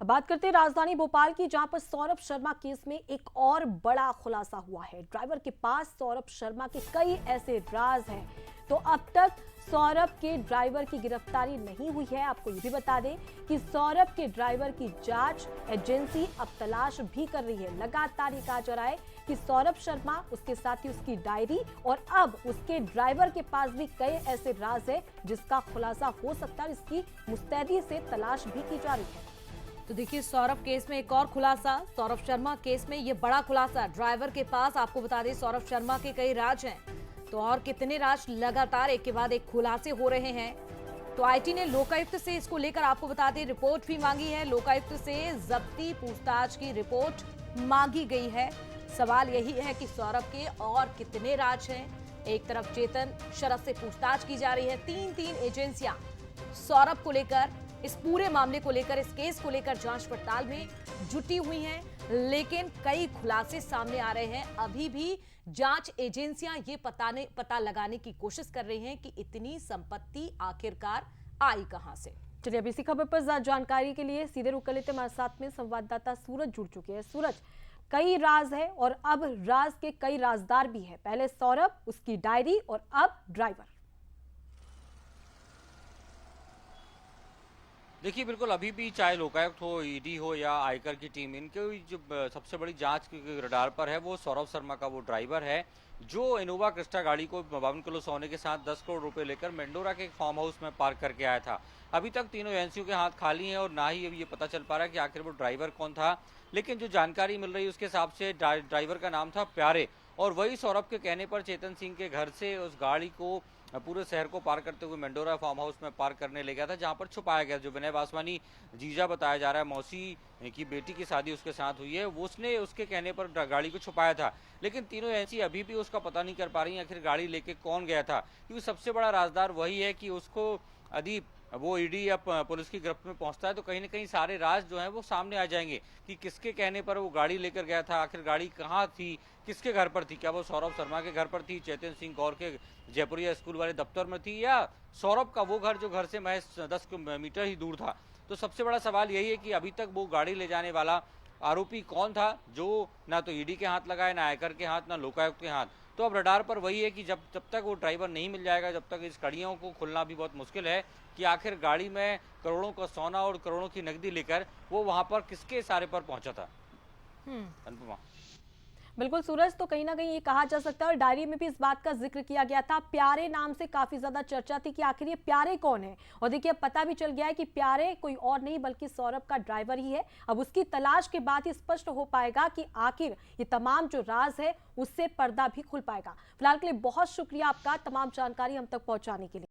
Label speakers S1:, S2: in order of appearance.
S1: अब बात करते हैं राजधानी भोपाल की, जहां पर सौरभ शर्मा केस में एक और बड़ा खुलासा हुआ है। ड्राइवर के पास सौरभ शर्मा के कई ऐसे राज हैं। तो अब तक सौरभ के ड्राइवर की गिरफ्तारी नहीं हुई है। आपको ये भी बता दें कि सौरभ के ड्राइवर की जांच एजेंसी अब तलाश भी कर रही है। लगातार ये कहा जा रहा है कि सौरभ शर्मा, उसके साथ ही उसकी डायरी और अब उसके ड्राइवर के पास भी कई ऐसे राज है जिसका खुलासा हो सकता है। इसकी मुस्तैदी से तलाश भी की जा रही है।
S2: तो देखिए, सौरभ केस में एक और खुलासा, सौरभ शर्मा केस में ये बड़ा खुलासा। ड्राइवर के पास आपको बता दें सौरभ शर्मा के कई राज हैं। तो और कितने राज लगातार एक के बाद एक खुलासे हो रहे हैं। तो आईटी ने लोकायुक्त से इसको लेकर आपको बता दें रिपोर्ट भी मांगी है। लोकायुक्त से जब्ती पूछताछ की रिपोर्ट मांगी गई है। सवाल यही है कि सौरभ के और कितने राज हैं। एक तरफ चेतन शरद से पूछताछ की जा रही है। तीन एजेंसियां सौरभ को लेकर, इस पूरे मामले को लेकर, इस केस को लेकर जांच पड़ताल में जुटी हुई हैं, लेकिन कई खुलासे सामने आ रहे हैं। अभी भी जांच एजेंसियां ये पता लगाने की कोशिश कर रही हैं कि इतनी संपत्ति आखिरकार आई कहां से।
S1: चलिए, अब इसी खबर पर ज्यादा जानकारी के लिए सीधे रुक कर लेते हैं। हमारे साथ में संवाददाता सूरज जुड़ चुके हैं। सूरज, कई राज है और अब राज के कई राजदार भी हैं। पहले सौरभ, उसकी डायरी और अब ड्राइवर।
S3: देखिए, बिल्कुल अभी भी चाहे लोकायुक्त हो, ईडी हो या आयकर की टीम, इनके जो सबसे बड़ी जांच के रडार पर है वो सौरभ शर्मा का वो ड्राइवर है जो इनोवा क्रिस्टा गाड़ी को 52 किलो सोने के साथ 10 करोड़ रुपए लेकर मेंडोरा के एक फार्म हाउस में पार्क करके आया था। अभी तक तीनों एजेंसियों के हाथ खाली हैं और ना ही अभी ये पता चल पा रहा है कि आखिर वो ड्राइवर कौन था। लेकिन जो जानकारी मिल रही है उसके हिसाब से ड्राइवर का नाम था प्यारे, और वही सौरभ के कहने पर चेतन सिंह के घर से उस गाड़ी को पूरे शहर को पार करते हुए मेंडोरा फार्म हाउस में पार्क करने ले गया था, जहां पर छुपाया गया। जो विनय वासवानी जीजा बताया जा रहा है, मौसी की बेटी की शादी उसके साथ हुई है, वो उसने उसके कहने पर गाड़ी को छुपाया था। लेकिन तीनों एजेंसी अभी भी उसका पता नहीं कर पा रही है आखिर गाड़ी लेके कौन गया था, क्योंकि सबसे बड़ा राजदार वही है कि उसको यदि वो ईडी या पुलिस की गिरफ्त में पहुंचता है तो कहीं ना कहीं सारे राज जो हैं वो सामने आ जाएंगे कि किसके कहने पर वो गाड़ी लेकर गया था, आखिर गाड़ी कहाँ थी, किसके घर पर थी। क्या वो सौरभ शर्मा के घर पर थी, चेतन सिंह गौर के जयपुरिया स्कूल वाले दफ्तर में थी, या सौरभ का वो घर जो घर से महज 10 मीटर ही दूर था। तो सबसे बड़ा सवाल यही है कि अभी तक वो गाड़ी ले जाने वाला आरोपी कौन था, जो ना तो ईडी के हाथ लगा है, ना आयकर के हाथ, ना लोकायुक्त के हाथ। तो अब रडार पर वही है कि जब तक वो ड्राइवर नहीं मिल जाएगा, जब तक इस कड़ियों को खुलना भी बहुत मुश्किल है कि आखिर गाड़ी में करोड़ों का सोना और करोड़ों की नकदी लेकर वो वहां पर किसके इशारे पर पहुंचा था। अनुपमा।
S1: बिल्कुल सूरज, तो कहीं ना कहीं ये कहा जा सकता है और डायरी में भी इस बात का जिक्र किया गया था। प्यारे नाम से काफी ज्यादा चर्चा थी कि आखिर ये प्यारे कौन है, और देखिए अब पता भी चल गया है कि प्यारे कोई और नहीं बल्कि सौरभ का ड्राइवर ही है। अब उसकी तलाश के बाद ही स्पष्ट हो पाएगा कि आखिर ये तमाम जो राज है उससे पर्दा भी खुल पाएगा। फिलहाल के लिए बहुत शुक्रिया आपका तमाम जानकारी हम तक पहुंचाने के लिए।